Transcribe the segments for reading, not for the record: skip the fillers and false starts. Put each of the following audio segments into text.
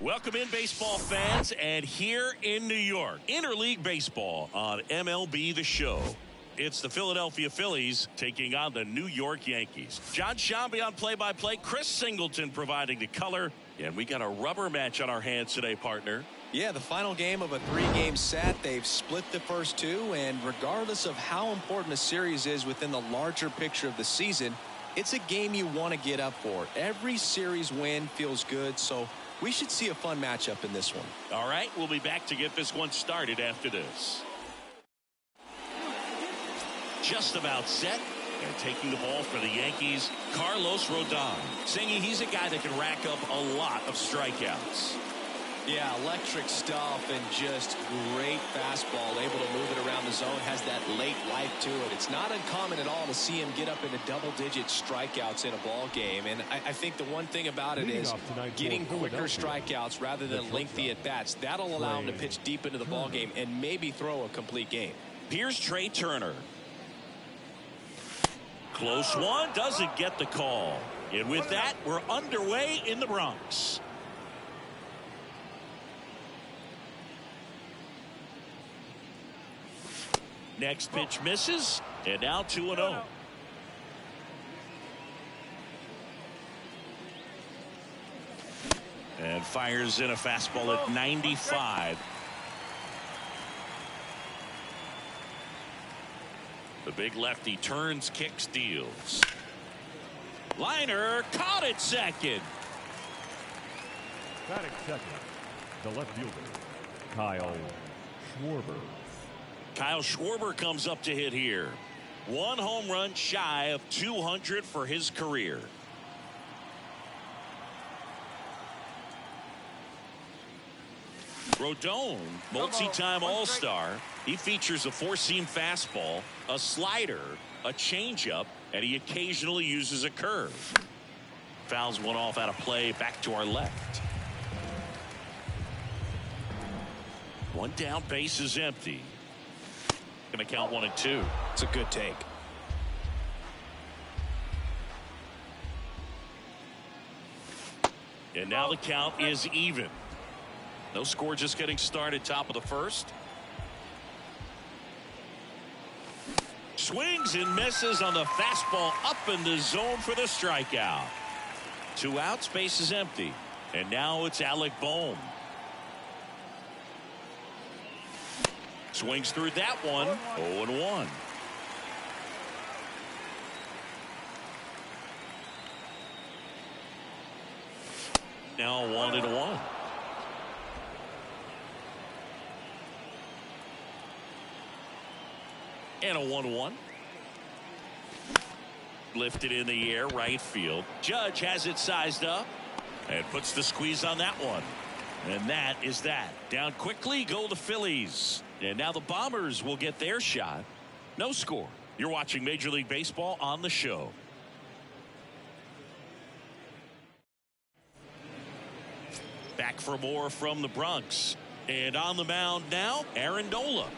Welcome in, baseball fans, and here in New York, interleague baseball on MLB The Show. It's the Philadelphia Phillies taking on the New York Yankees. John Shambi on play-by-play, Chris Singleton providing the color, and we got a rubber match on our hands today, partner. Yeah, the final game of a three-game set. They've split the first two, and regardless of how important a series is within the larger picture of the season, it's a game you want to get up for. Every series win feels good, so we should see a fun matchup in this one. All right, we'll be back to get this one started after this. Just about set, and taking the ball for the Yankees, Carlos Rodon. Singy, he's a guy that can rack up a lot of strikeouts. Yeah, electric stuff and just great fastball, able to move it around the zone, has that late life to it. It's not uncommon at all to see him get up into double-digit strikeouts in a ball game, and I think the one thing about it is getting quicker strikeouts rather than lengthy at-bats. That'll allow him to pitch deep into the ball game and maybe throw a complete game. Here's Trey Turner. Close one, doesn't get the call. And with that, we're underway in the Bronx. Next pitch misses, and now 2-0. And fires in a fastball at 95. The big lefty turns, kicks, deals. Liner caught it second. Batting second, the left fielder, Kyle Schwarber. Kyle Schwarber comes up to hit here. One home run shy of 200 for his career. Rodon, multi-time All-Star. He features a four-seam fastball, a slider, a changeup, and he occasionally uses a curve. Fouls one off out of play, back to our left. One down, base is empty. Going to count 1 and 2. It's a good take. And now the count is even. No score, just getting started, top of the first. Swings and misses on the fastball up in the zone for the strikeout. 2 outs, base is empty. And now it's Alec Bohm. Swings through that one. 0-1. Now 1-1. And a 1-1. Lifted in the air, right field. Judge has it sized up and puts the squeeze on that one. And that is that. Down quickly go the Phillies. And now the Bombers will get their shot. No score. You're watching Major League Baseball on the Show. Back for more from the Bronx. And on the mound now, Aaron Nola.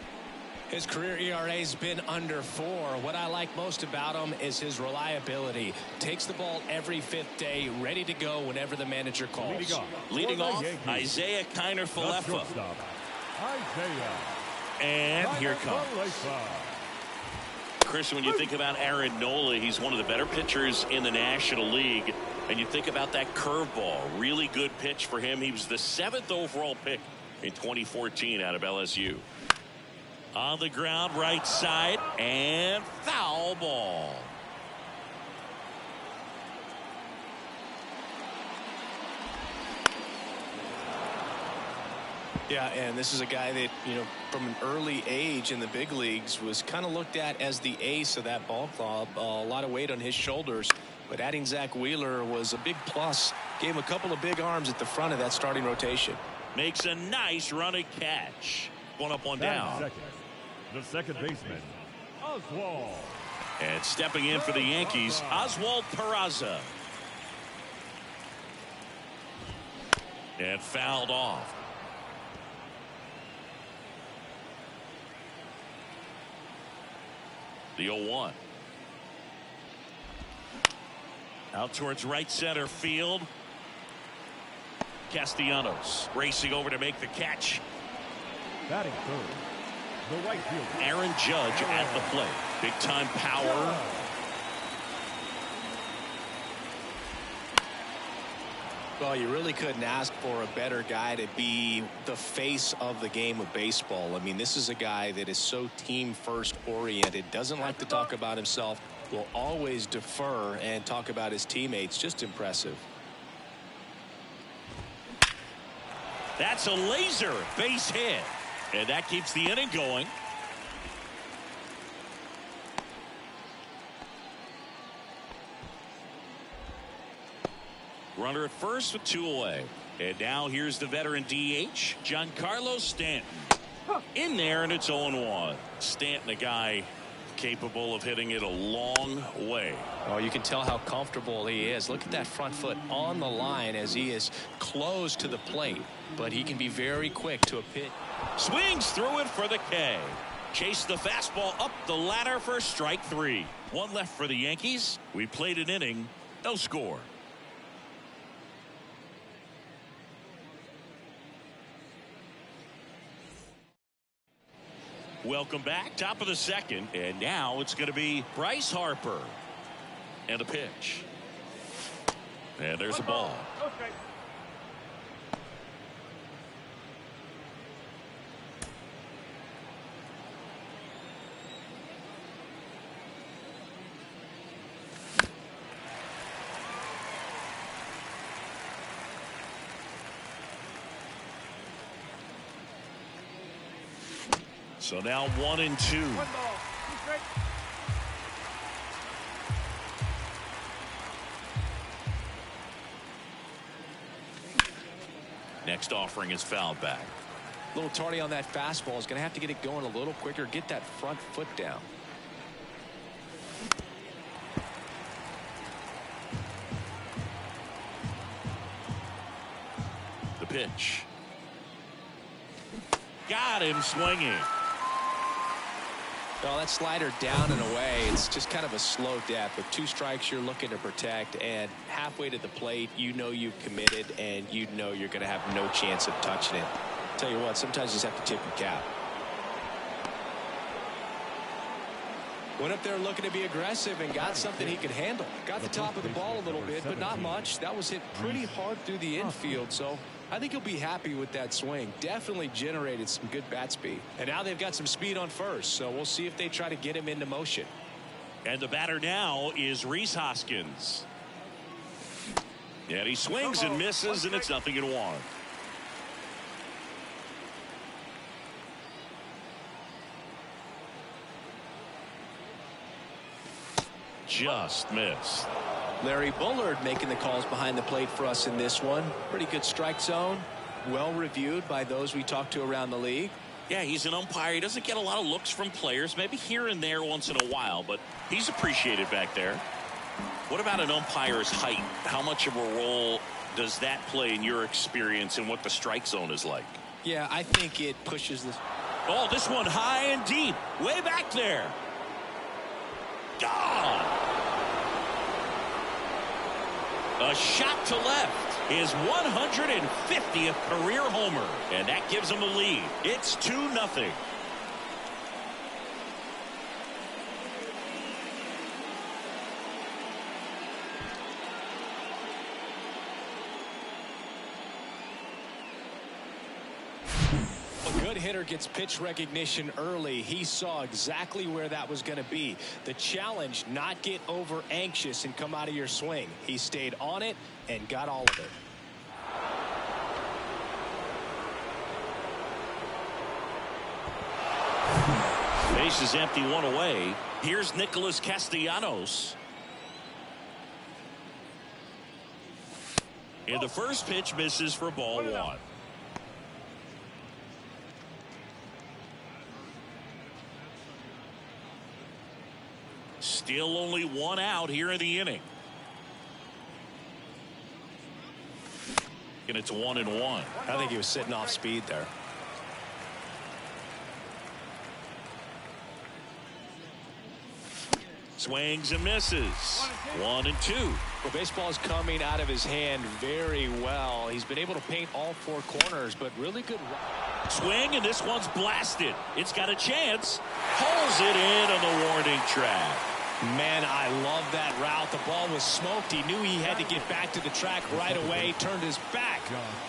His career ERA has been under 4. What I like most about him is his reliability. Takes the ball every 5th day, ready to go whenever the manager calls. Leading off, Isaiah Kiner-Falefa. And here comes. Chris, when you think about Aaron Nola, he's one of the better pitchers in the National League. And you think about that curveball, really good pitch for him. He was the 7th overall pick in 2014 out of LSU. On the ground, right side, and foul ball. Yeah, and this is a guy that, from an early age in the big leagues was kind of looked at as the ace of that ball club. A lot of weight on his shoulders, but adding Zach Wheeler was a big plus. Gave him a couple of big arms at the front of that starting rotation. Makes a nice running catch. One up, one down. Second, the second baseman, Oswald. And stepping in for the Yankees, Oswald Peraza. And fouled off. The 0-1. Out towards right center field. Castellanos racing over to make the catch. Batting third, the right fielder, Aaron Judge at the plate. Big time power. Well, you really couldn't ask for a better guy to be the face of the game of baseball. I mean, this is a guy that is so team first oriented, doesn't like to talk about himself, will always defer and talk about his teammates. Just impressive. That's a laser base hit, and that keeps the inning going. Runner at first with 2 away. And now here's the veteran DH, Giancarlo Stanton. In there, and it's 0-1. Stanton, a guy capable of hitting it a long way. Oh, you can tell how comfortable he is. Look at that front foot on the line as he is close to the plate. But he can be very quick to a pitch. Swings through it for the K. Chase the fastball up the ladder for strike 3. 1 left for the Yankees. We played an inning, no score. Welcome back. Top of the second. And now it's going to be Bryce Harper. And a pitch. And there's a ball. okay. So now 1-2. 1 ball, 2 strikes. Next offering is fouled back. A little tardy on that fastball. Is going to have to get it going a little quicker. Get that front foot down. The pitch. Got him swinging. Well, that slider down and away. It's just kind of a slow death. With 2 strikes, you're looking to protect, and halfway to the plate, you know you've committed, and you know you're going to have no chance of touching it. Tell you what, sometimes you just have to tip your cap. Went up there looking to be aggressive and got something he could handle. Got the top of the ball a little bit, but not much. That was hit pretty hard through the infield, so I think he'll be happy with that swing. Definitely generated some good bat speed. And now they've got some speed on first, so we'll see if they try to get him into motion. And the batter now is Rhys Hoskins. And he swings and misses, and it's 0-1. Just missed. Larry Bullard making the calls behind the plate for us in this one. Pretty good strike zone. Well reviewed by those we talked to around the league. Yeah, he's an umpire. He doesn't get a lot of looks from players, maybe here and there once in a while, but he's appreciated back there. What about an umpire's height? How much of a role does that play in your experience and what the strike zone is like? Yeah, I think it pushes this. Oh, this one high and deep. Way back there. Gone. A shot to left. His 150th career homer. And that gives him a lead. It's 2-0. A good hitter gets pitch recognition early. He saw exactly where that was going to be. The challenge, not get over anxious and come out of your swing. He stayed on it and got all of it. Base is empty, 1 away. Here's Nicholas Castellanos. And the first pitch misses for ball 1. Still only 1 out here in the inning. And it's 1-1. I think he was sitting off speed there. Swings and misses. 1-2. Well, baseball's coming out of his hand very well. He's been able to paint all four corners, but really good. Swing, and this one's blasted. It's got a chance. Pulls it in on the warning track. Man, I love that route. The ball was smoked. He knew he had to get back to the track right away. Turned his back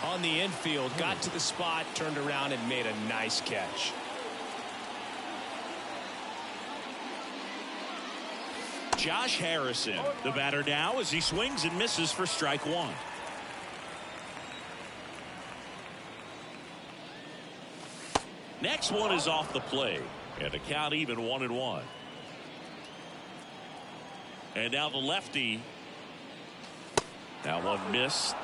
on the infield. Got to the spot, turned around, and made a nice catch. Josh Harrison, the batter now, as he swings and misses for strike one. Next one is off the plate, and the count even 1-1. And now the lefty. That one missed.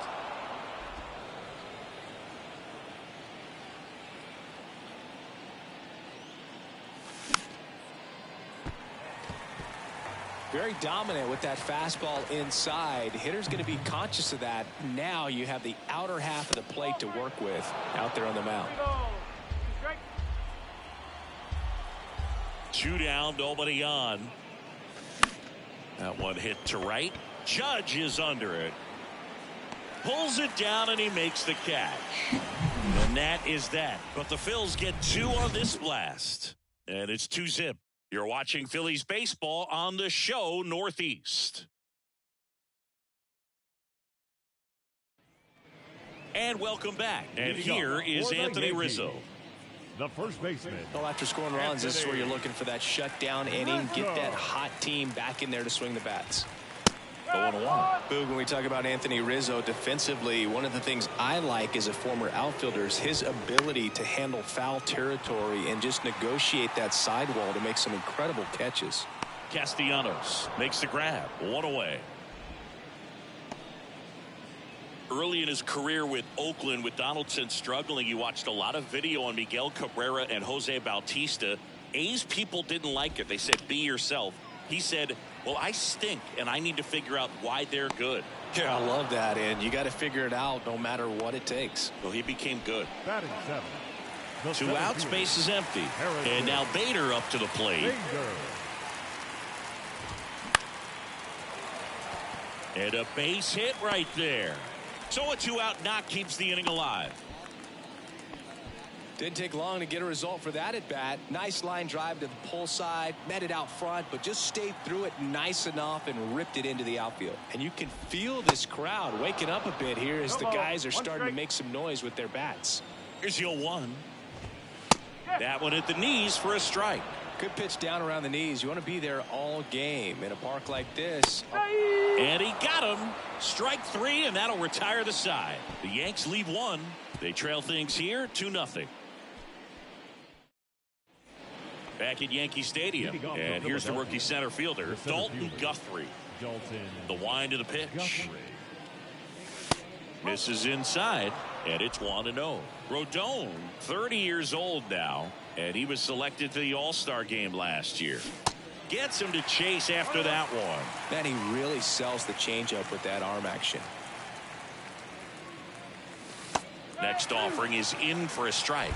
Very dominant with that fastball inside. Hitter's going to be conscious of that. Now you have the outer half of the plate to work with out there on the mound. 2 down, nobody on. That one hit to right. Judge is under it. Pulls it down, and he makes the catch. And that is that. But the Phils get 2 on this blast. And it's 2-zip. You're watching Phillies baseball on the show Northeast. And welcome back. And here is Anthony Rizzo. The first baseman. Well, after scoring runs, this is where you're looking for that shutdown inning. Get that hot team back in there to swing the bats. 0-1. Boog, when we talk about Anthony Rizzo defensively, one of the things I like as a former outfielder is his ability to handle foul territory and just negotiate that sidewall to make some incredible catches. Castellanos makes the grab. 1 away. Early in his career with Oakland, with Donaldson struggling, he watched a lot of video on Miguel Cabrera and Jose Bautista. A's people didn't like it. They said, be yourself. He said, well, I stink, and I need to figure out why they're good. Yeah, I love that, and you got to figure it out no matter what it takes. Well, he became good. Batting 7. 2 outs, base is empty. And now Bader up to the plate. And a base hit right there. So a 2-out knock keeps the inning alive. Didn't take long to get a result for that at bat. Nice line drive to the pull side, met it out front, but just stayed through it nice enough and ripped it into the outfield. And you can feel this crowd waking up a bit here as the guys are starting to make some noise with their bats. Here's 0-1. That one at the knees for a strike. Good pitch down around the knees. You want to be there all game in a park like this. And he got him. Strike 3, and that'll retire the side. The Yanks leave 1. They trail things here 2-0. Back at Yankee Stadium, and here's the rookie center fielder, Dalton Guthrie. The wind to the pitch. Misses inside, and it's 1-0. Rodon, 30 years old now, and he was selected to the All-Star game last year. Gets him to chase after that one. Man, he really sells the changeup with that arm action. Next offering is in for a strike.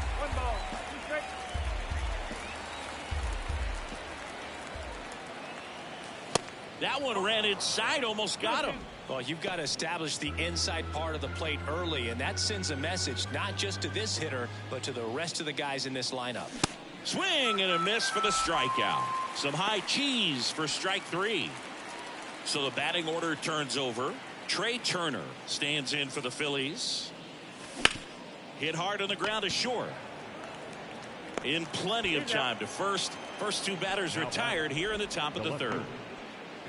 That one ran inside, almost got him. Well, you've got to establish the inside part of the plate early, and that sends a message not just to this hitter, but to the rest of the guys in this lineup. Swing and a miss for the strikeout. Some high cheese for strike 3. So the batting order turns over. Trey Turner stands in for the Phillies. Hit hard on the ground to short. In plenty of time to first. First 2 batters retired here in the top of the 3rd.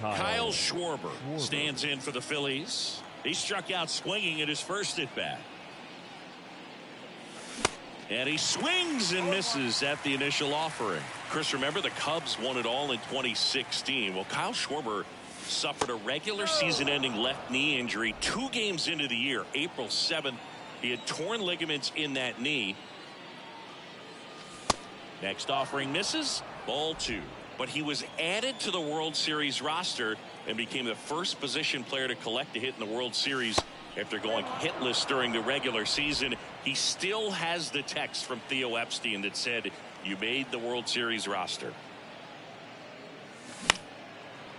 Kyle Schwarber stands in for the Phillies. He struck out swinging at his first at bat. And he swings and misses at the initial offering. Chris, remember the Cubs won it all in 2016. Well, Kyle Schwarber suffered a regular season ending left knee injury 2 games into the year. April 7th, he had torn ligaments in that knee. Next offering misses. Ball 2. But he was added to the World Series roster and became the first position player to collect a hit in the World Series after going hitless during the regular season. He still has the text from Theo Epstein that said, you made the World Series roster.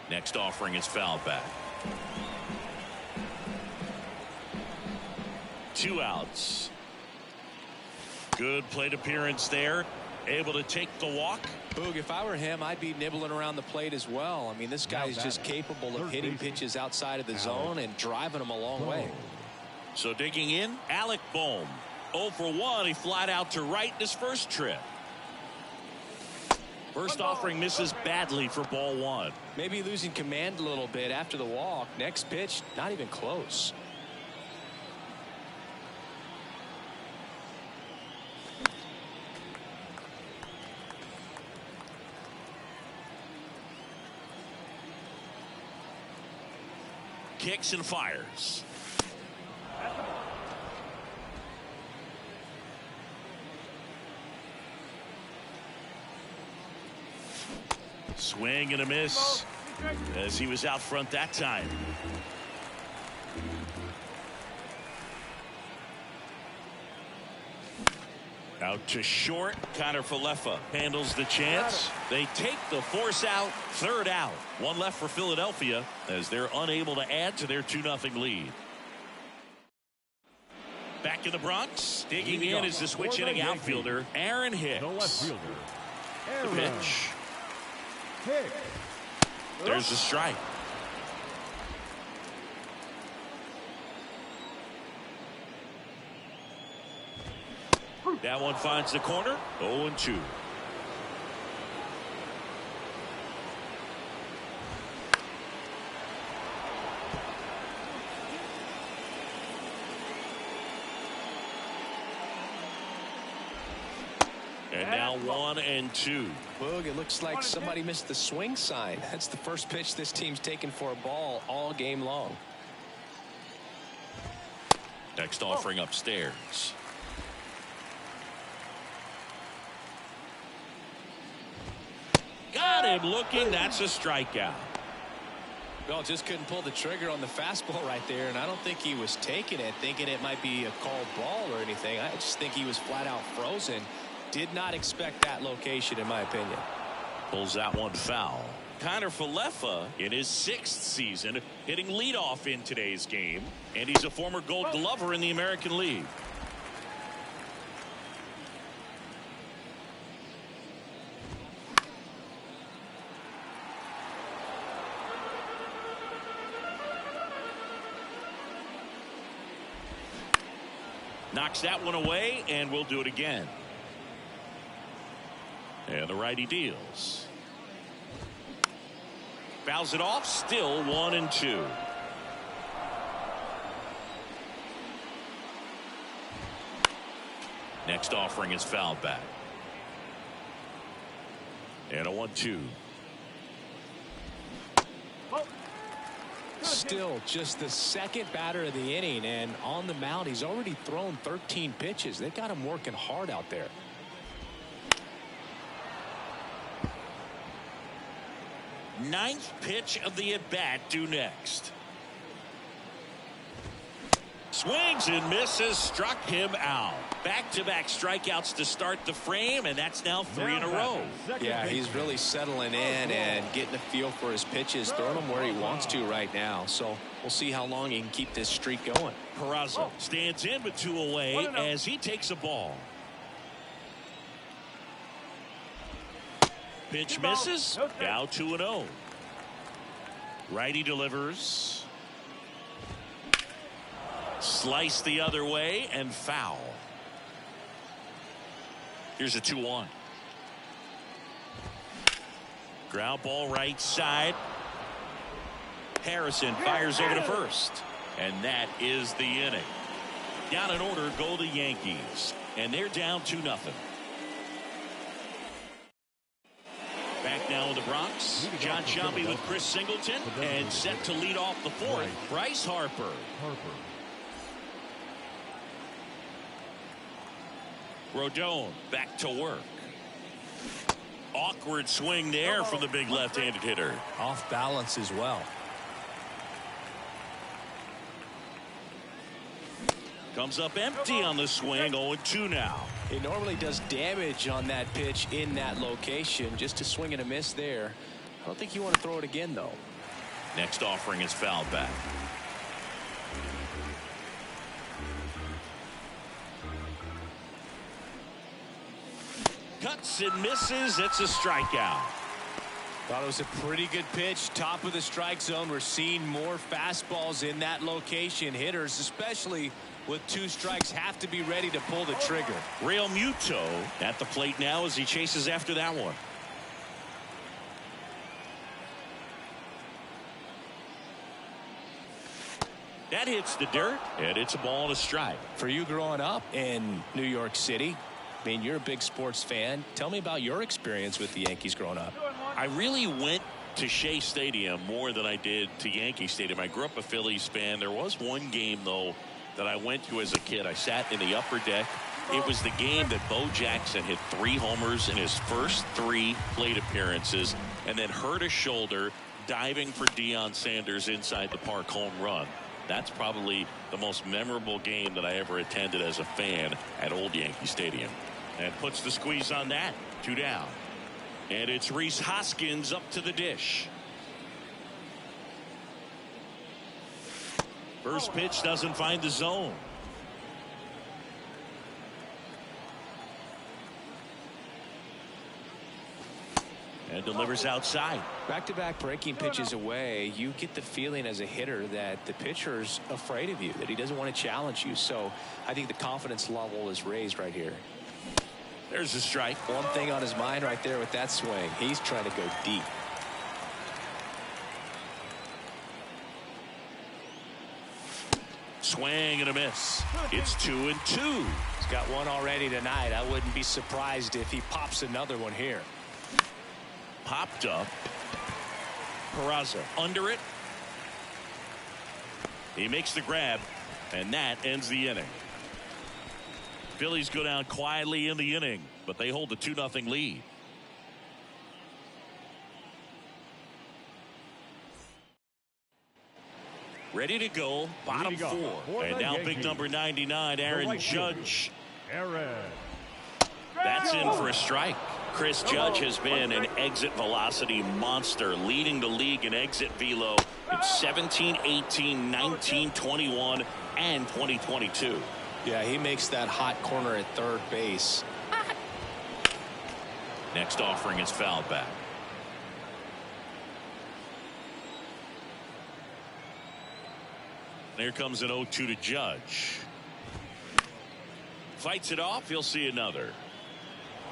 Next offering is fouled back. 2 outs. Good plate appearance there. Able to take the walk. Boog, if I were him, I'd be nibbling around the plate as well. I mean, this guy is just capable of hitting pitches outside of the zone and driving them a long way. So digging in, Alec Bohm. 0 for 1. He flied out to right in his first trip. First offering misses badly for ball 1. Maybe losing command a little bit after the walk. Next pitch, not even close. Kicks and fires. Swing and a miss as he was out front that time. Out to short. Connor Falefa handles the chance. They take the force out. 3rd out. 1 left for Philadelphia as they're unable to add to their 2-0 lead. Back in the Bronx. Digging in is the switch hitting outfielder Aaron Hicks. The left fielder, The Aaron pitch. Hicks. There's the strike. That one finds the corner. 0-2. And now 1-2. Boog, it looks like somebody missed the swing sign. That's the first pitch this team's taken for a ball all game long. Next offering upstairs. Got him looking. That's a strikeout. Well, just couldn't pull the trigger on the fastball right there, and I don't think he was taking it, thinking it might be a called ball or anything. I just think he was flat out frozen. Did not expect that location, in my opinion. Pulls that one foul. Connor Falefa in his 6th season hitting leadoff in today's game, and he's a former Gold Glover in the American League. Knocks that one away, and we'll do it again. And the righty deals. Fouls it off. Still 1-2. Next offering is fouled back. And a 1-2. Still just the second batter of the inning, and on the mound he's already thrown 13 pitches. They've got him working hard out there. Ninth pitch of the at-bat due next. Swings and misses. Struck him out. Back-to-back strikeouts to start the frame, and that's now 3 in a row. Yeah, he's really settling in and getting a feel for his pitches, throwing them where he wants to right now. So we'll see how long he can keep this streak going. Peraza stands in with 2 away as he takes a ball. Pitch misses. Now 2-0. Righty delivers. Slice the other way and foul. Here's a 2-1. Ground ball right side. Harrison fires over to first. And that is the inning. Down in order go the Yankees. And they're down 2-0. Back now in the Bronx. John Sciambi with Chris Singleton. And set to lead off the 4th. Bryce Harper. Rodon back to work. Awkward swing there from the big left-handed hitter. Off balance as well. Comes up empty on the swing. 0-2 now. He normally does damage on that pitch in that location. Just a swing and a miss there. I don't think you want to throw it again, though. Next offering is fouled back. Cuts and misses. It's a strikeout. Thought it was a pretty good pitch. Top of the strike zone. We're seeing more fastballs in that location. Hitters, especially with 2 strikes, have to be ready to pull the trigger. Real Muto at the plate now as he chases after that one. That hits the dirt, and it's a ball and a strike. For you growing up in New York City, I mean, you're a big sports fan. Tell me about your experience with the Yankees growing up. I really went to Shea Stadium more than I did to Yankee Stadium. I grew up a Phillies fan. There was one game, though, that I went to as a kid. I sat in the upper deck. It was the game that Bo Jackson hit 3 homers in his first 3 plate appearances and then hurt his shoulder diving for Deion Sanders inside the park home run. That's probably the most memorable game that I ever attended as a fan at Old Yankee Stadium. And puts the squeeze on that. 2 down. And it's Rhys Hoskins up to the dish. First pitch doesn't find the zone. And delivers outside. Back-to-back breaking pitches away, you get the feeling as a hitter that the pitcher's afraid of you, that he doesn't want to challenge you. So I think the confidence level is raised right here. There's a strike. One thing on his mind right there with that swing. He's trying to go deep. Swing and a miss. It's 2-2. He's got one already tonight. I wouldn't be surprised if he pops another one here. Popped up. Peraza under it. He makes the grab, and that ends the inning. Phillies go down quietly in the inning, but they hold a 2-0 lead. Ready to go, bottom 4. And now big number 99, Aaron Judge. That's in for a strike. Chris Judge has been an exit velocity monster, leading the league in exit velo in 17, 18, 19, 21, and 2022. Yeah, he makes that hot corner at third base. Next offering is fouled back. There comes an 0-2 to Judge. Fights it off. He'll see another.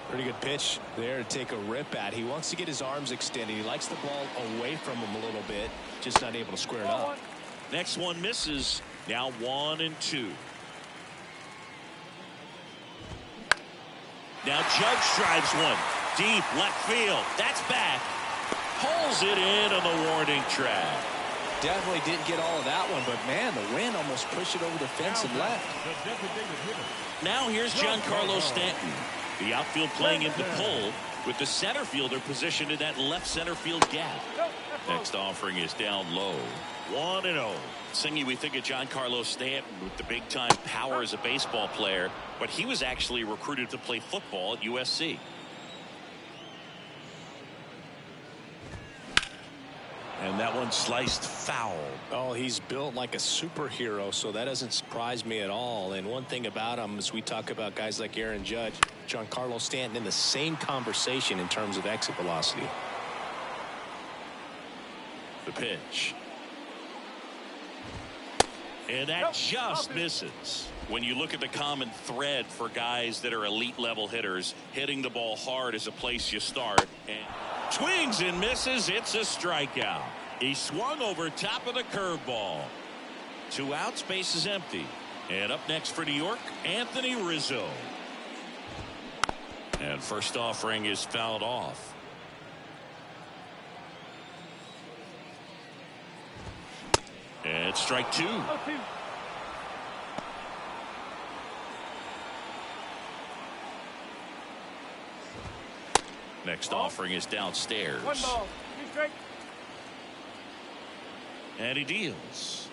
Pretty good pitch there to take a rip at. He wants to get his arms extended. He likes the ball away from him a little bit. Just not able to square it up. Next one misses. Now 1-2. Now Judge drives one. Deep left field. That's back. Pulls it in on the warning track. Definitely didn't get all of that one, but man, the wind almost pushed it over the fence and left. Now here's Giancarlo Stanton. The outfield playing into pull with the center fielder positioned in that left center field gap. Next offering is down low. 1-0. Singy, we think of Giancarlo Stanton with the big time power as a baseball player, but he was actually recruited to play football at USC. And that one sliced foul. Oh, he's built like a superhero, so that doesn't surprise me at all. And one thing about him is we talk about guys like Aaron Judge, Giancarlo Stanton in the same conversation in terms of exit velocity. The pitch. And that just misses. When you look at the common thread for guys that are elite level hitters, hitting the ball hard is a place you start. And swings and misses. It's a strikeout. He swung over top of the curveball. 2 outs, base is empty. And up next for New York, Anthony Rizzo. And first offering is fouled off. And strike 2. Next offering is downstairs. And he deals.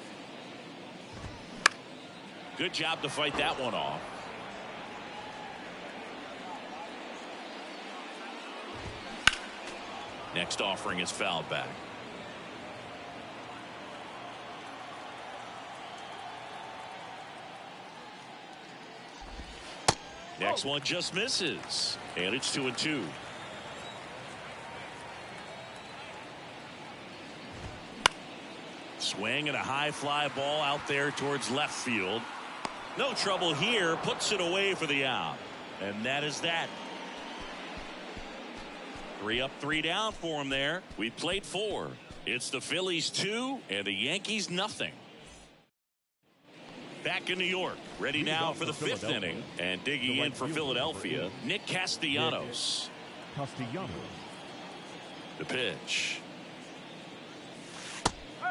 Good job to fight that one off. Next offering is fouled back. Next one just misses. And it's 2-2. Swing and a high fly ball out there towards left field. No trouble here. Puts it away for the out. And that is that. 3 up, 3 down for him there. We played 4. It's the Phillies 2 and the Yankees nothing. Back in New York, ready now for the 5th inning, and digging in for Philadelphia, Nick Castellanos. The pitch.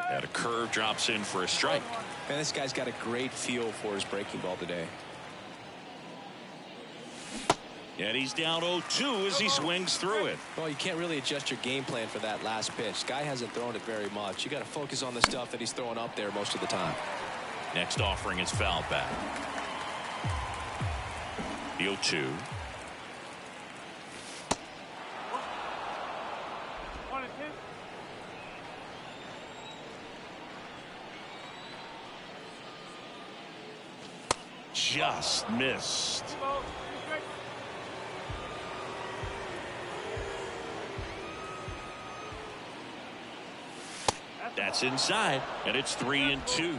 And a curve drops in for a strike. Man, this guy's got a great feel for his breaking ball today. And he's down 0-2 as he swings through it. Well, you can't really adjust your game plan for that last pitch. Guy hasn't thrown it very much. You got to focus on the stuff that he's throwing up there most of the time. Next offering is fouled back. The 0-2. Just missed. That's inside, and it's 3-2.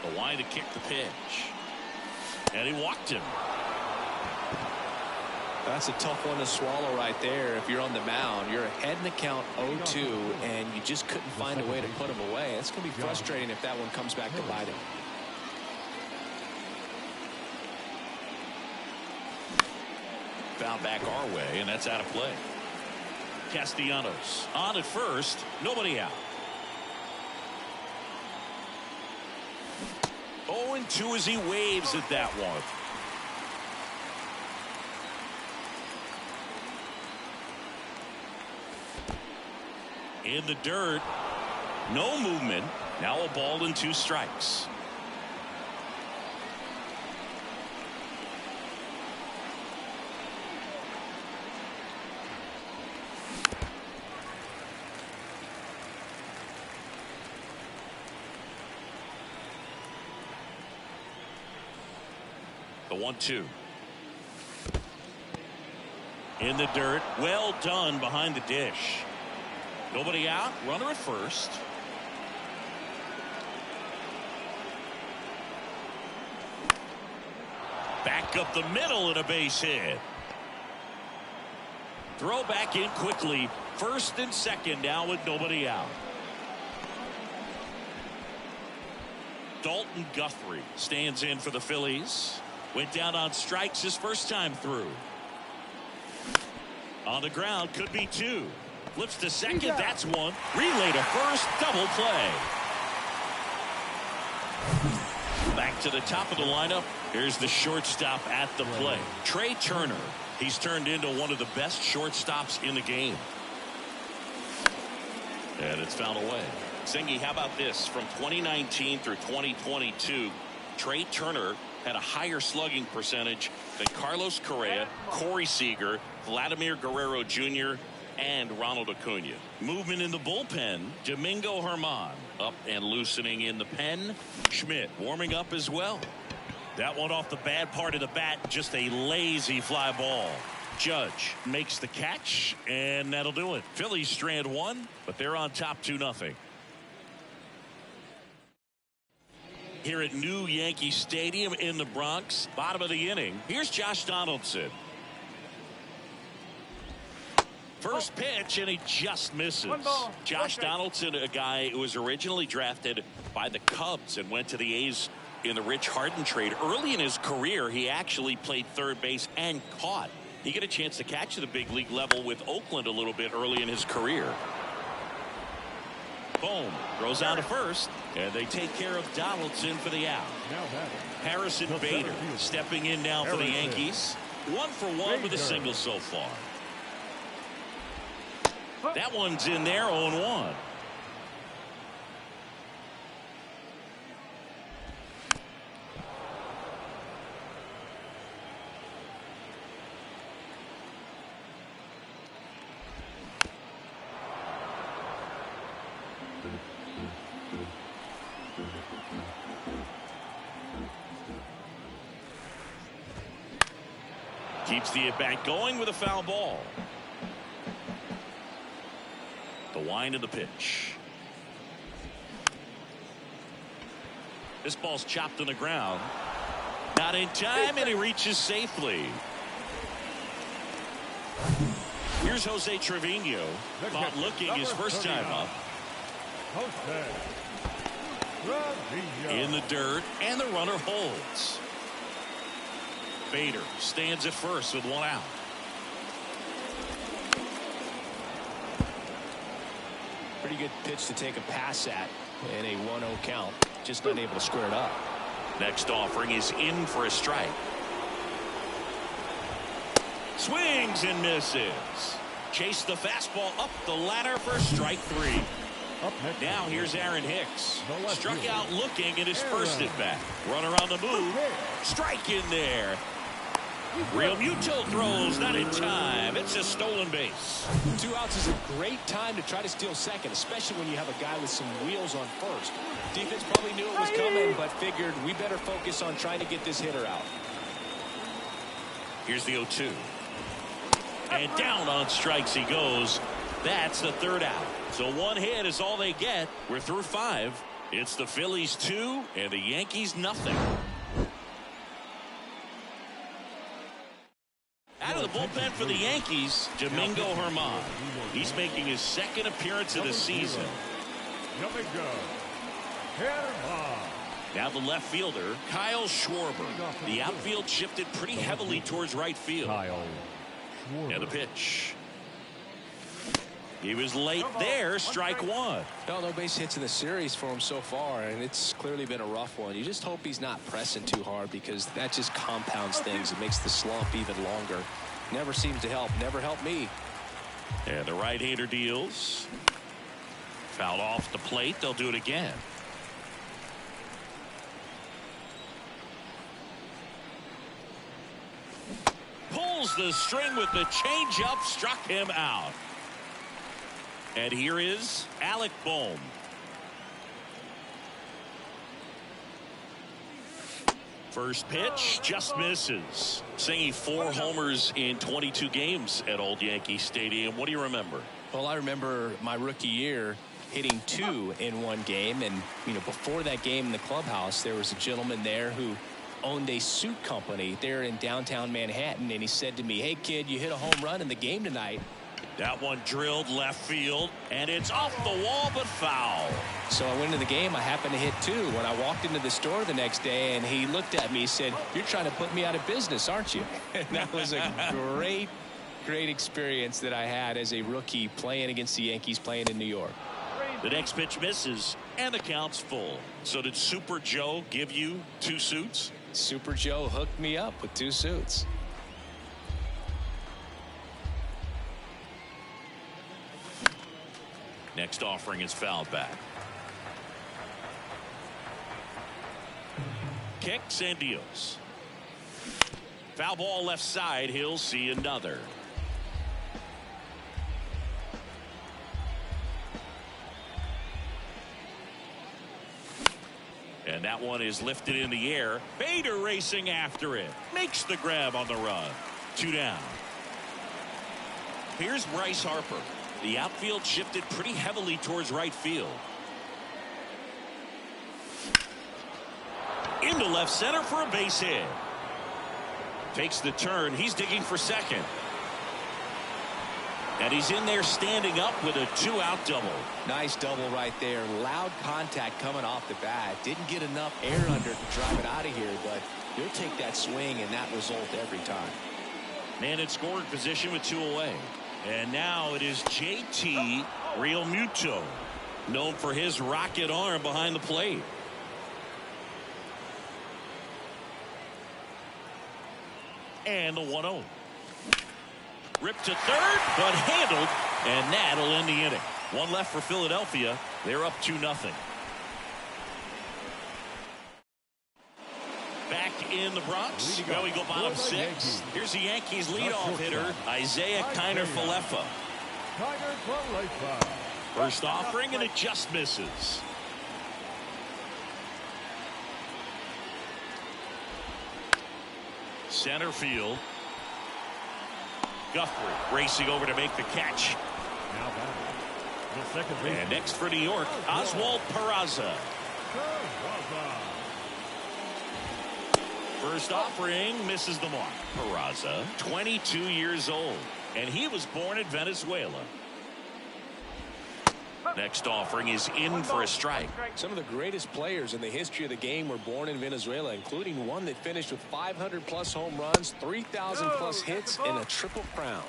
The line to kick the pitch. And he walked him. That's a tough one to swallow right there. If you're on the mound, you're ahead in the count 0-2, and you just couldn't find a way to put him away. It's going to be frustrating if that one comes back to bite him. Foul back our way, and that's out of play. Castellanos on at first, nobody out. 0-2 as he waves at that one. In the dirt, no movement. Now a ball and 2 strikes. The 1-2. In the dirt, well done behind the dish. Nobody out, runner at first. Back up the middle and a base hit. Throw back in quickly. First and second now with nobody out. Dalton Guthrie stands in for the Phillies. Went down on strikes his first time through. On the ground, could be 2. Flips to second, that's 1. Relay to first, double play. Back to the top of the lineup. Here's the shortstop at the plate. Trey Turner. He's turned into one of the best shortstops in the game. And it's fouled away. Singy, how about this? From 2019 through 2022, Trey Turner had a higher slugging percentage than Carlos Correa, Corey Seager, Vladimir Guerrero Jr., and Ronald Acuna. Movement in the bullpen. Domingo Germán up and loosening in the pen. Schmidt warming up as well. That one off the bad part of the bat. Just a lazy fly ball. Judge makes the catch, and that'll do it. Phillies strand 1, but they're on top 2-0. Here at New Yankee Stadium in the Bronx, bottom of the inning. Here's Josh Donaldson. First pitch, and he just misses. Josh Donaldson, a guy who was originally drafted by the Cubs and went to the A's in the Rich Harden trade. Early in his career, he actually played third base and caught. He got a chance to catch at the big league level with Oakland a little bit early in his career. Boom. Throws out to first, and they take care of Donaldson for the out. Harrison Bader stepping in now for the Yankees. 1 for 1 with a single so far. That one's in there, 0-1. Keeps the at-bat going with a foul ball. The wind of the pitch. This ball's chopped on the ground. Not in time, and he reaches safely. Here's Jose Trevino. Not looking his first time up. In the dirt, and the runner holds. Bader stands at first with one out. Pretty good pitch to take a pass at in a 1-0 count. Just unable to square it up. Next offering is in for a strike. Swings and misses. Chase the fastball up the ladder for strike 3. Now here's Aaron Hicks. Struck out looking at his first at bat. Runner on the move. Strike in there. Real Muto throws, not in time. It's a stolen base. 2 outs is a great time to try to steal second, especially when you have a guy with some wheels on first. Defense probably knew it was coming, but figured we better focus on trying to get this hitter out. Here's the 0-2. And down on strikes he goes. That's the third out. So 1 hit is all they get. We're through 5. It's the Phillies 2 and the Yankees nothing. Out of the bullpen for the Yankees, Domingo Germán. He's making his second appearance of the season. Now the left fielder, Kyle Schwarber. The outfield shifted pretty heavily towards right field. And the pitch. He was late there, strike 1. No base hits in the series for him so far, and it's clearly been a rough one. You just hope he's not pressing too hard, because that just compounds things. It makes the slump even longer. Never seems to help. Never helped me. And the right-hander deals. Fouled off the plate. They'll do it again. Pulls the string with the changeup. Struck him out. And here is Alec Bohm. First pitch just misses. Singing 4 homers in 22 games at Old Yankee Stadium. What do you remember? Well, I remember my rookie year hitting 2 in 1 game. And, before that game in the clubhouse, there was a gentleman there who owned a suit company there in downtown Manhattan. And he said to me, "Hey, kid, you hit a home run in the game tonight." That one drilled left field, and it's off the wall, but foul. So I went into the game. I happened to hit 2 when I walked into the store the next day, and he looked at me and said, "You're trying to put me out of business, aren't you?" And that was a great experience that I had as a rookie playing against the Yankees, playing in New York. The next pitch misses, and the count's full. So did Super Joe give you 2 suits? Super Joe hooked me up with 2 suits. Next offering is fouled back. Kicks and deals. Foul ball left side. He'll see another. And that one is lifted in the air. Bader racing after it. Makes the grab on the run. 2 down. Here's Bryce Harper. The outfield shifted pretty heavily towards right field. Into left center for a base hit. Takes the turn. He's digging for second. And he's in there standing up with a 2-out double. Nice double right there. Loud contact coming off the bat. Didn't get enough air under to drive it out of here, but you'll take that swing and that result every time. Man in scoring position with 2 away. And now it is JT Realmuto, known for his rocket arm behind the plate. And the 1-0. Ripped to third, but handled, and that'll end the inning. 1 left for Philadelphia. They're up 2-0. Back in the Bronx. Well, we go bottom 6. Here's the Yankees leadoff hitter, Isaiah Kiner-Falefa. First offering, and it just misses. Center field. Guthrie racing over to make the catch. Now batting, the second baseman. And next for New York, Oswald Peraza. First offering misses the mark. Peraza, 22 years old, and he was born in Venezuela. Next offering is in for a strike. Some of the greatest players in the history of the game were born in Venezuela, including one that finished with 500+ home runs, 3,000+ hits, and a triple crown.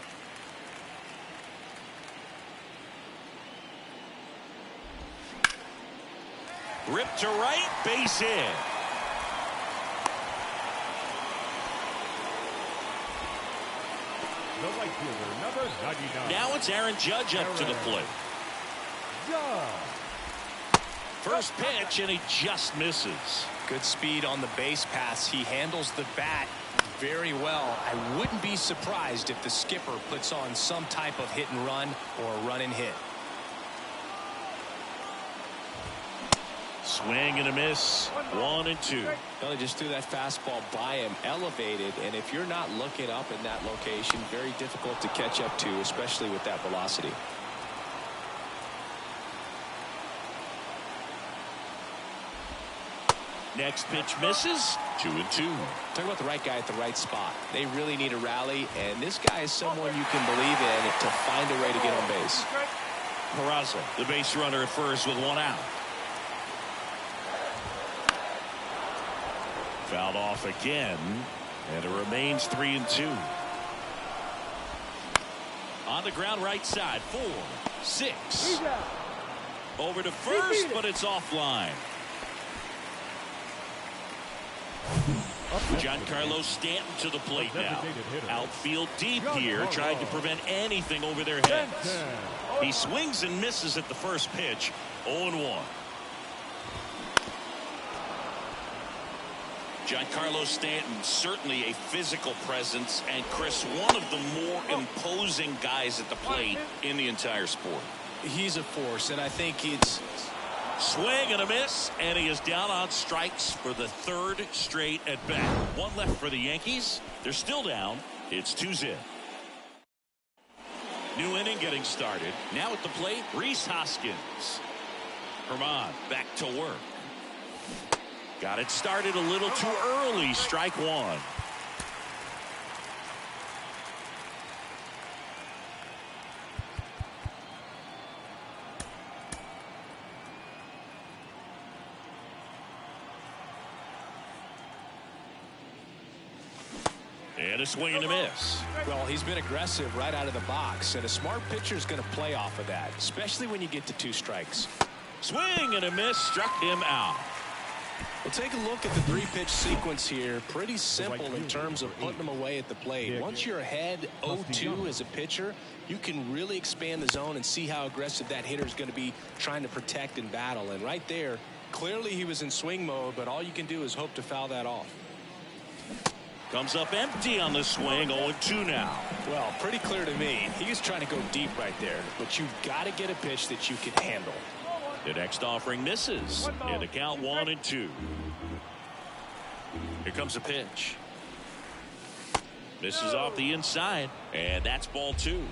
Ripped to right, base hit. The right fielder, number 99. Now it's Aaron Judge up to the plate. First pitch, and he just misses. Good speed on the base pass. He handles the bat very well. I wouldn't be surprised if the skipper puts on some type of hit and run or a run and hit. Swing and a miss. 1-2. Well, they just threw that fastball by him, elevated, and if you're not looking up in that location, very difficult to catch up to, especially with that velocity. Next pitch misses. 2-2. Talk about the right guy at the right spot. They really need a rally, and this guy is someone you can believe in to find a way to get on base. Peraza, the base runner at first with one out. Fouled off again, and it remains 3-2. On the ground right side, 4, 6. Over to first, but it's offline. Giancarlo Stanton to the plate now. Outfield deep here, trying to prevent anything over their heads. He swings and misses at the first pitch. 0-1. Giancarlo Stanton, certainly a physical presence, and Chris, one of the more imposing guys at the plate in the entire sport. He's a force, and I think it's... Swing and a miss, and he is down on strikes for the third straight at bat. One left for the Yankees. They're still down. It's 2-0. New inning getting started. Now at the plate, Rhys Hoskins. Herman back to work. Got it started a little too early. Strike one. And a swing and a miss. Well, he's been aggressive right out of the box, and a smart pitcher is going to play off of that, especially when you get to 2 strikes. Swing and a miss, struck him out. Well, take a look at the 3-pitch sequence here. Pretty simple in terms of putting them away at the plate. Once you're ahead 0-2 as a pitcher, you can really expand the zone and see how aggressive that hitter is going to be trying to protect and battle. And right there, clearly he was in swing mode, but all you can do is hope to foul that off. Comes up empty on the swing. 0-2 now. Well, pretty clear to me. He was trying to go deep right there, but you've got to get a pitch that you can handle. The next offering misses. And the count 1-2. Here comes a pitch. Misses off the inside. And that's ball 2.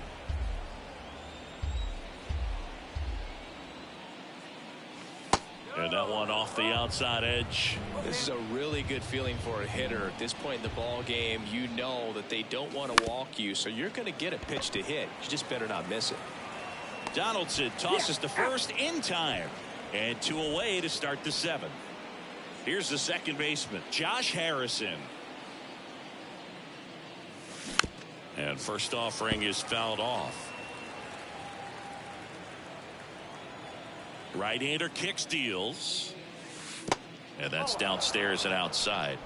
And that one off the outside edge. This is a really good feeling for a hitter. At this point in the ball game, you know that they don't want to walk you, so you're going to get a pitch to hit. You just better not miss it. Donaldson tosses to first in time. And 2 away to start the 7th. Here's the second baseman, Josh Harrison. And first offering is fouled off. Right-hander kicks, deals. And that's downstairs and outside.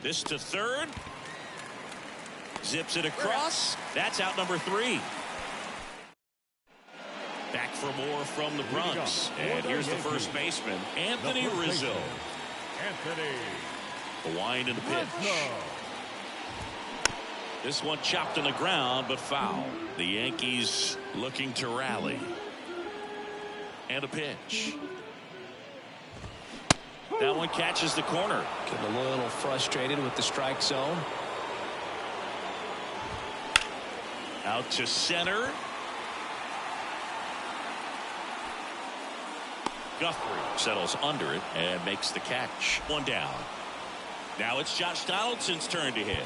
This to third. Zips it across. That's out number 3. Back for more from the Bronx. And here's the first baseman, Anthony Rizzo. The wind and the pitch. This one chopped on the ground, but foul. The Yankees looking to rally. And a pitch. That one catches the corner. Getting a little frustrated with the strike zone. Out to center. Guthrie settles under it and makes the catch. One down. Now it's Josh Donaldson's turn to hit.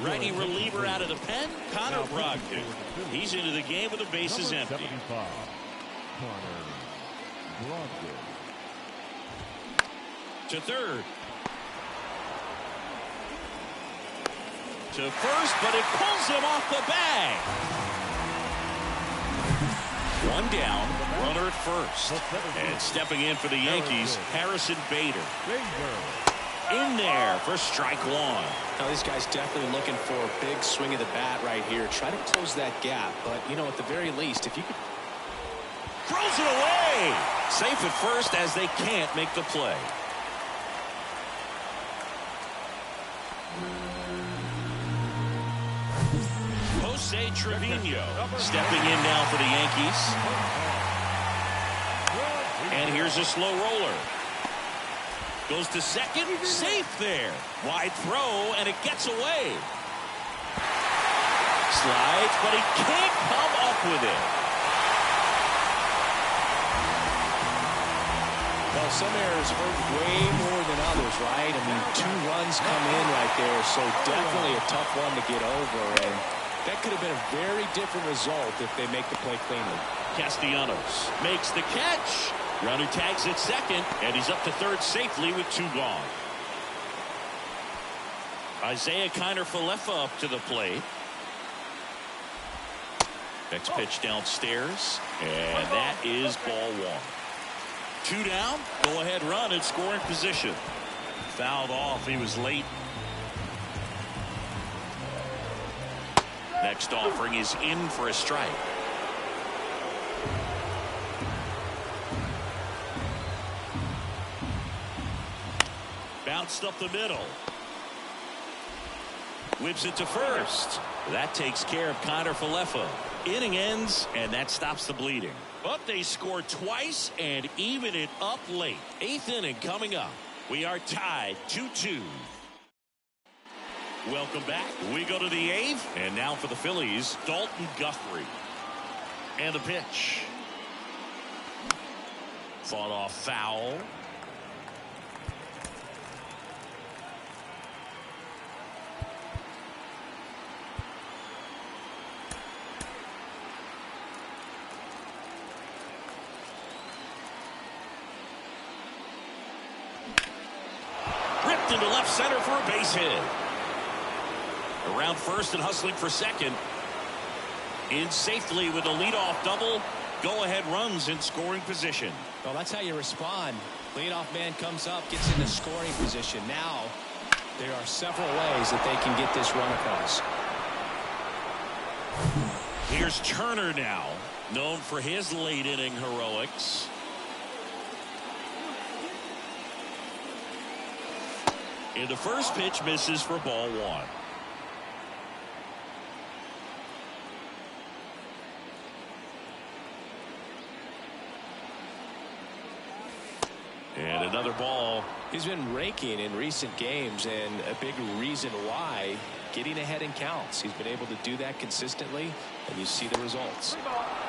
Righty reliever out of the pen, Connor Brogdon. He's into the game with the bases empty. To third. To first, but it pulls him off the bag. One down, runner at first. And stepping in for the Yankees, Harrison Bader. In there for strike one. Now this guy's definitely looking for a big swing of the bat right here. Try to close that gap. But, you know, at the very least, if you could. Throws it away. Safe at first as they can't make the play. Jose Trevino stepping in now for the Yankees. And here's a slow roller. Goes to second, safe there. Wide throw, and it gets away. Slides, but he can't come up with it. Well, some errors hurt way more than others, right? I mean, 2 runs come in right there, so definitely a tough one to get over. And that could have been a very different result if they make the play cleanly. Castellanos makes the catch. Runner tags at second, and he's up to third safely with 2 gone. Isaiah Kiner-Falefa up to the plate. Next pitch downstairs, and that is ball 1. 2 down, go ahead run in scoring position. Fouled off, he was late. Next offering is in for a strike. Bounced up the middle. Whips it to first. That takes care of Kiner-Falefa. Inning ends, and that stops the bleeding. But they score twice and even it up late. 8th inning coming up. We are tied 2-2. Welcome back. We go to the 8th, and now for the Phillies, Dalton Guthrie. And the pitch. Fought off foul. Ripped into left center for a base hit. Around first and hustling for second. In safely with a leadoff double. Go-ahead runs in scoring position. Well, that's how you respond. Leadoff man comes up, gets into scoring position. Now, there are several ways that they can get this run across. Here's Turner now, known for his late-inning heroics. And the first pitch misses for ball 1. And another ball. He's been raking in recent games, and a big reason why, getting ahead in counts. He's been able to do that consistently, and you see the results.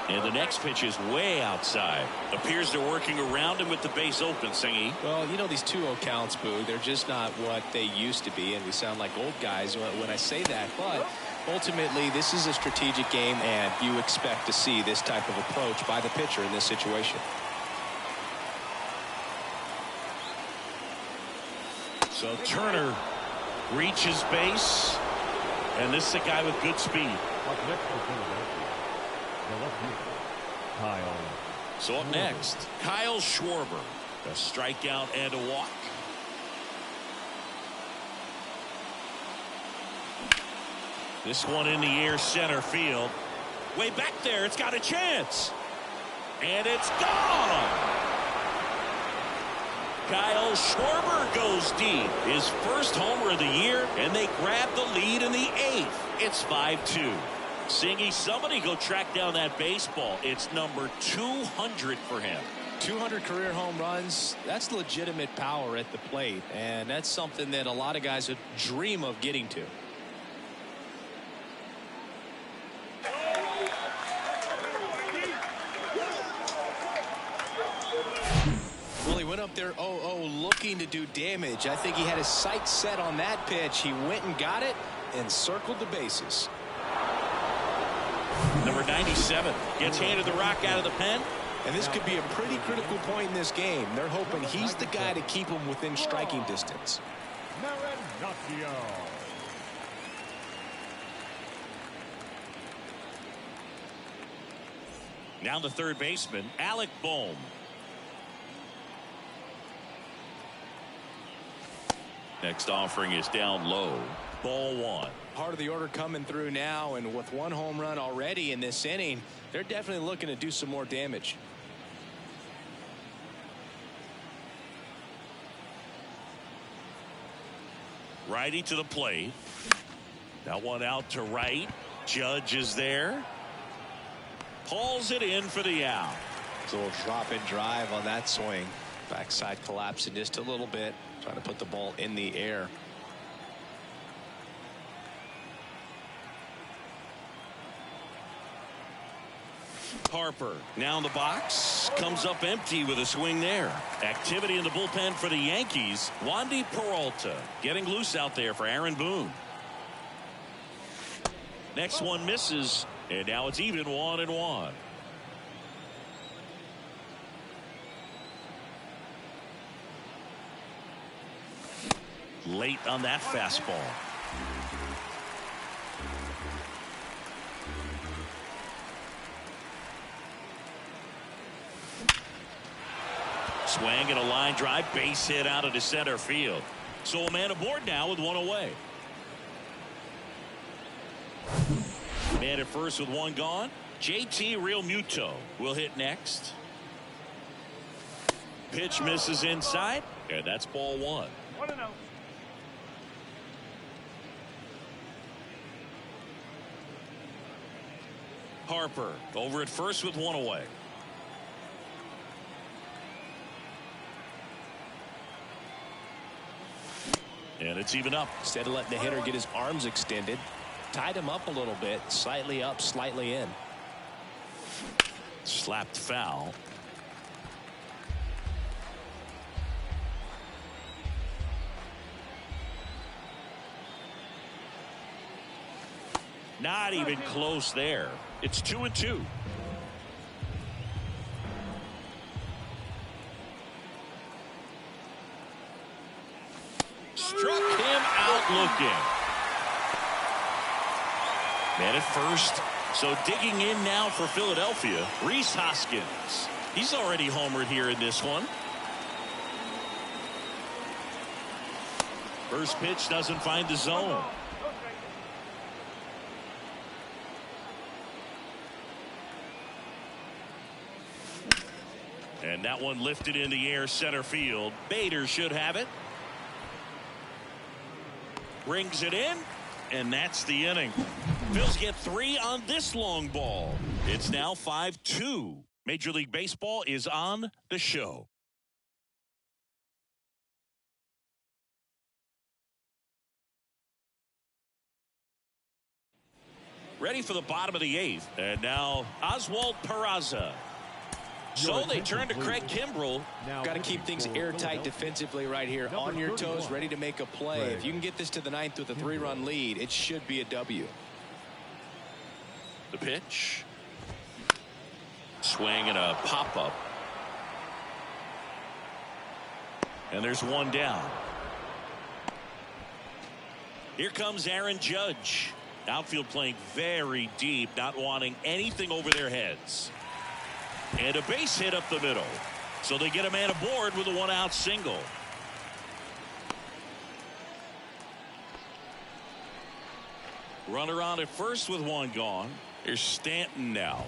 And the next pitch is way outside. Appears they're working around him with the base open, Singy. Well, you know, these 2-0 counts, Boo, they're just not what they used to be, and we sound like old guys when I say that. But ultimately, this is a strategic game, and you expect to see this type of approach by the pitcher in this situation. So Turner reaches base, and this is a guy with good speed. So up next, Kyle Schwarber. A strikeout and a walk. This one in the air center field. Way back there, it's got a chance. And it's gone. Kyle Schwarber goes deep. His first homer of the year, and they grab the lead in the 8th. It's 5-2. Singy, somebody go track down that baseball. It's number 200 for him. 200 career home runs, that's legitimate power at the plate, and that's something that a lot of guys would dream of getting to. Well, he went up there 0-0 looking to do damage. I think he had his sights set on that pitch. He went and got it and circled the bases. Number 97 gets handed the rock out of the pen. And this could be a pretty critical point in this game. They're hoping he's the guy to keep him within striking distance. Now the third baseman, Alec Bohm. Next offering is down low. Ball one. Part of the order coming through now, and with one home run already in this inning, they're definitely looking to do some more damage. Righty to the plate. That one out to right. Judge is there. Pulls it in for the out. It's a little drop and drive on that swing. Backside collapsing just a little bit. Trying to put the ball in the air. Harper now in the box. Comes up empty with a swing there. Activity in the bullpen for the Yankees. Wandy Peralta getting loose out there for Aaron Boone. Next one misses, and now it's even 1-1. Late on that fastball. Swing and a line drive, base hit out into center field. So a man aboard now with one away. Man at first with one gone. JT Realmuto will hit next. Pitch misses inside, and that's ball one. 1-0. Harper over at first with one away. And it's even up. Instead of letting the hitter get his arms extended, tied him up a little bit, slightly up, slightly in. Slapped foul. Not even close there. It's 2-2. Struck him out looking. Man at first. So digging in now for Philadelphia, Rhys Hoskins. He's already homered here in this one. First pitch doesn't find the zone. And that one lifted in the air center field. Bader should have it. Brings it in, and that's the inning. Phils get 3 on this long ball. It's now 5-2. Major League Baseball is on the show. Ready for the bottom of the 8th. And now Oswald Peraza. So they turn to Craig Kimbrell. Got to keep things airtight defensively right here. On your toes, ready to make a play. If you can get this to the 9th with a 3-run lead, it should be a W. The pitch. Swing and a pop-up. And there's one down. Here comes Aaron Judge. Outfield playing very deep, not wanting anything over their heads. And a base hit up the middle. So they get a man aboard with a 1-out single. Runner on at first with one gone. Here's Stanton now.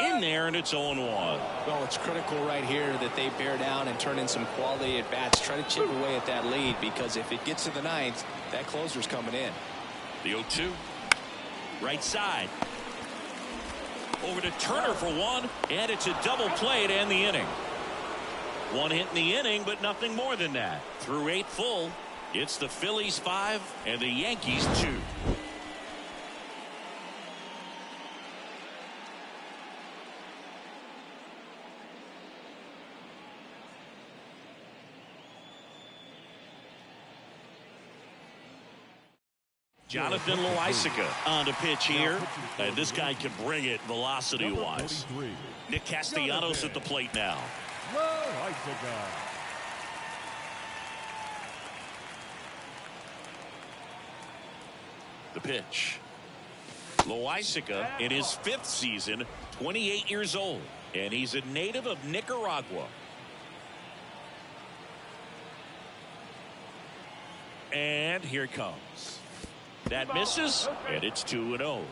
In there, and it's 0-1. Well, it's critical right here that they bear down and turn in some quality at bats. Try to chip away at that lead, because if it gets to the 9th, that closer's coming in. The 0-2. Right side. Over to Turner for one, and it's a double play to end the inning. One hit in the inning, but nothing more than that. Through 8 full, it's the Phillies 5 and the Yankees 2. Jonathan Loaisiga on the pitch here. And this guy can bring it velocity-wise. Nick Castellanos at the plate now. The pitch. Loaisiga in his 5th season, 28 years old. And he's a native of Nicaragua. And here it comes. That misses, and it's 2-0.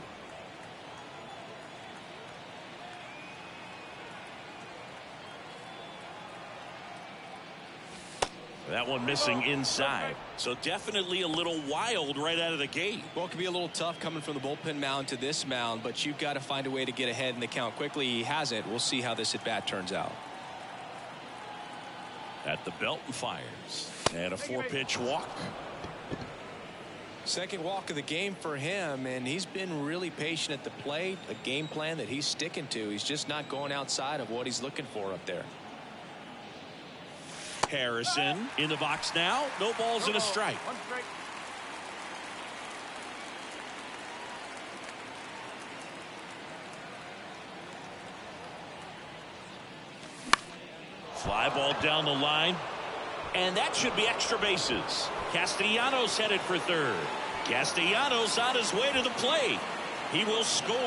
That one missing inside. So definitely a little wild right out of the gate. Well, it could be a little tough coming from the bullpen mound to this mound, but you've got to find a way to get ahead in the count quickly. He hasn't. We'll see how this at-bat turns out. At the belt and fires. And a 4-pitch walk. Second walk of the game for him, and he's been really patient at the plate. A game plan that he's sticking to. He's just not going outside of what he's looking for up there. Harrison in the box now. No balls and a strike. Fly ball down the line. And that should be extra bases. Castellanos headed for third. Castellanos on his way to the plate. He will score.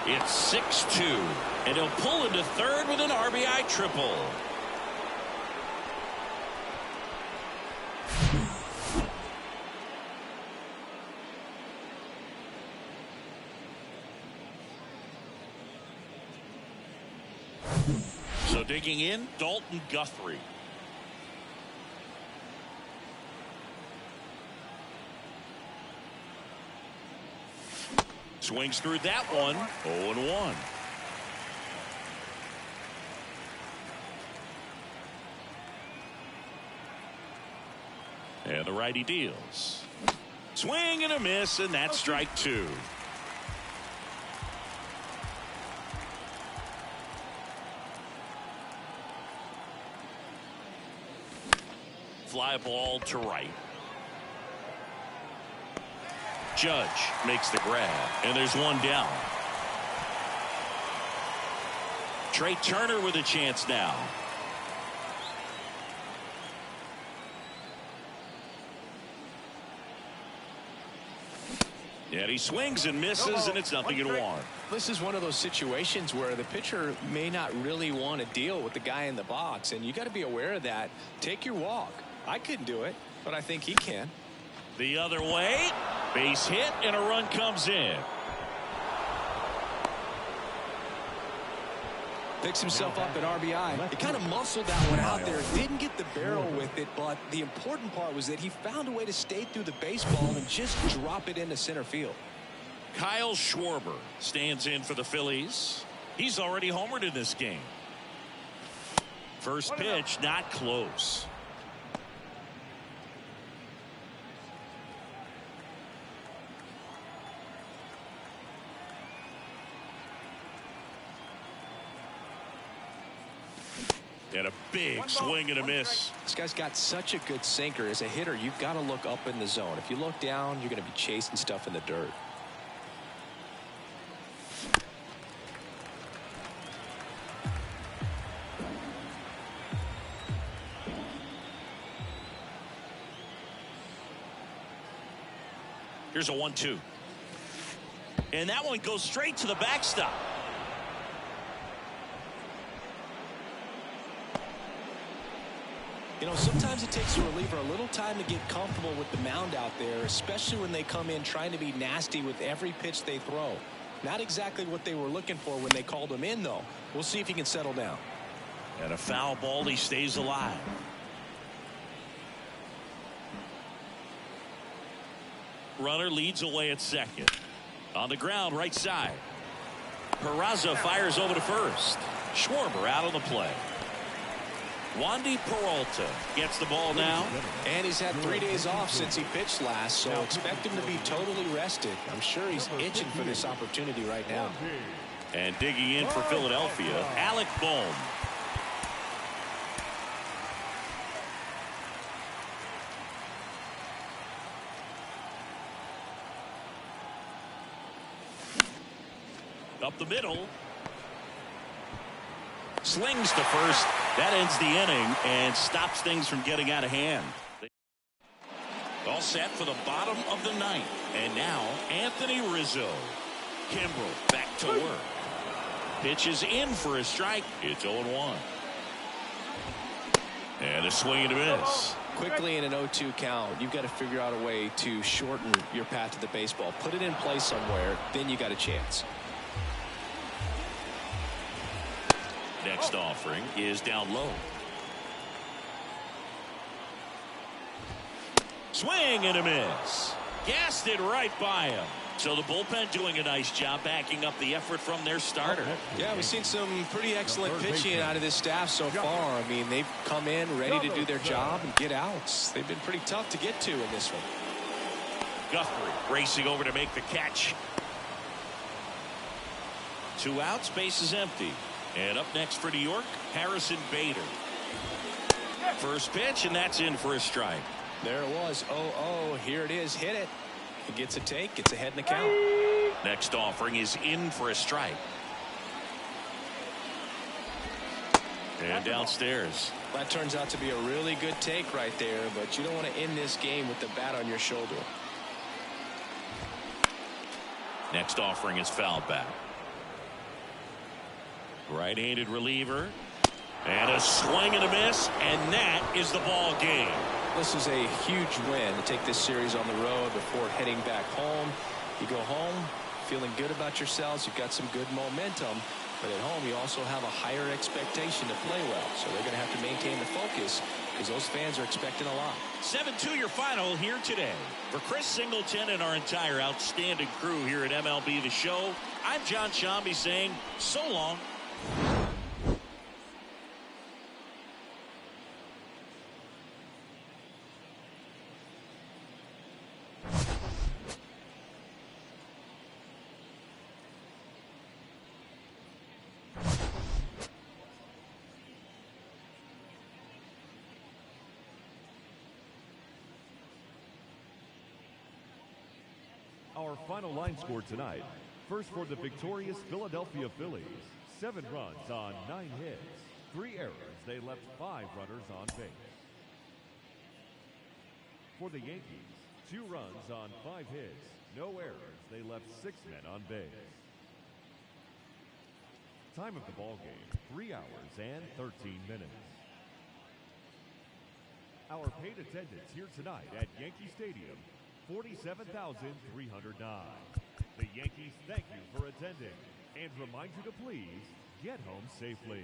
It's 6-2. And he'll pull into third with an RBI triple. So digging in, Dalton Guthrie. Swings through that one. 0-1. And the righty deals. Swing and a miss, and that's strike 2. Fly ball to right. Judge makes the grab, and there's one down. Trey Turner with a chance now. And he swings and misses, and it's 0-1. This is one of those situations where the pitcher may not really want to deal with the guy in the box, and you got to be aware of that. Take your walk. I couldn't do it, but I think he can. The other way. Base hit, and a run comes in. Picks himself up at RBI. He kind of muscled that one out there. Didn't get the barrel with it, but the important part was that he found a way to stay through the baseball and just drop it into center field. Kyle Schwarber stands in for the Phillies. He's already homered in this game. First pitch, not close. And a big swing and a miss. This guy's got such a good sinker. As a hitter, you've got to look up in the zone. If you look down, you're going to be chasing stuff in the dirt. Here's a 1-2. And that one goes straight to the backstop. You know, sometimes it takes a reliever a little time to get comfortable with the mound out there, especially when they come in trying to be nasty with every pitch they throw. Not exactly what they were looking for when they called him in, though. We'll see if he can settle down. And a foul ball, he stays alive. Runner leads away at second. On the ground, right side. Peraza fires over to first. Schwarber out on the play. Wandy Peralta gets the ball now. And he's had 3 days off since he pitched last, so expect him to be totally rested. I'm sure he's itching for this opportunity right now. And digging in for Philadelphia, Alec Bohm. Up the middle. Slings to first. That ends the inning and stops things from getting out of hand. All set for the bottom of the ninth. And now Anthony Rizzo. Kimbrel back to work. Pitches in for a strike. It's 0-1. And a swing and a miss. Quickly in an 0-2 count, you've got to figure out a way to shorten your path to the baseball. Put it in play somewhere, then you got a chance. Next offering is down low. Swing and a miss. Gassed it right by him. So the bullpen doing a nice job backing up the effort from their starter. Yeah, we've seen some pretty excellent pitching out of this staff so far. I mean, they've come in ready to do their job and get outs. They've been pretty tough to get to in this one. Guthrie racing over to make the catch. 2 outs, base is empty. And up next for New York, Harrison Bader. First pitch, and that's in for a strike. There it was. 0-0. Here it is. Hit it. He gets a take. Gets ahead in the count. Next offering is in for a strike. And downstairs. That turns out to be a really good take right there, but you don't want to end this game with the bat on your shoulder. Next offering is fouled back. Right-handed reliever. And a swing and a miss, and that is the ball game. This is a huge win to take this series on the road before heading back home. You go home feeling good about yourselves. You've got some good momentum. But at home, you also have a higher expectation to play well. So they're going to have to maintain the focus because those fans are expecting a lot. 7-2 your final here today. For Chris Singleton and our entire outstanding crew here at MLB The Show, I'm John Shambi saying so long. Our final line score tonight. First for the victorious Philadelphia Phillies. 7 runs on 9 hits. 3 errors. They left 5 runners on base. For the Yankees, 2 runs on 5 hits. No errors. They left 6 men on base. Time of the ball game, 3 hours and 13 minutes. Our paid attendance here tonight at Yankee Stadium, 47,309. The Yankees thank you for attending and remind you to please get home safely.